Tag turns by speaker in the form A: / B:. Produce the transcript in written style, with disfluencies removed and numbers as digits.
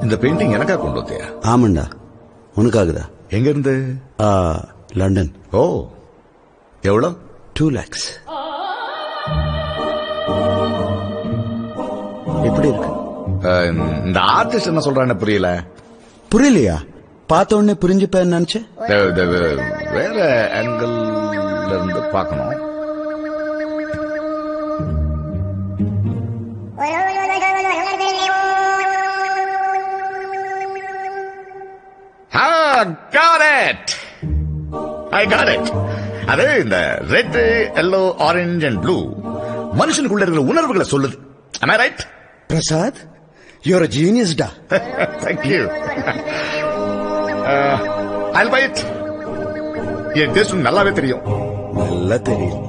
A: இந்த பெயிண்டிங் எனக்கா கொண்டு வந்தியா?
B: ஆமாண்டா, உனக்காகுதா?
A: எங்க இருந்து?
B: லண்டன்.
A: ஓ, எவ்வளவு?
B: 2 lakhs. எப்படி இருக்கு?
A: இந்த ஆர்டிஸ்ட் என்ன சொல்றான்னு புரியல.
B: புரியலையா? பார்த்த உடனே புரிஞ்சுப்பேன்னு நினைச்சேன்.
A: வேற ஆங்கிள் இருந்து பார்க்கணும். Got it. I got it. அது இந்த red, yellow, orange and blue மனுஷனுக்குள்ள இருக்கிற உணர்வுகளை சொல்லுது. Am I right?
B: Prasad, you're a genius டா.
A: Thank you. I'll buy it. என் டேஸ்ட் நல்லாவே தெரியும்.
B: நல்லா தெரியும்.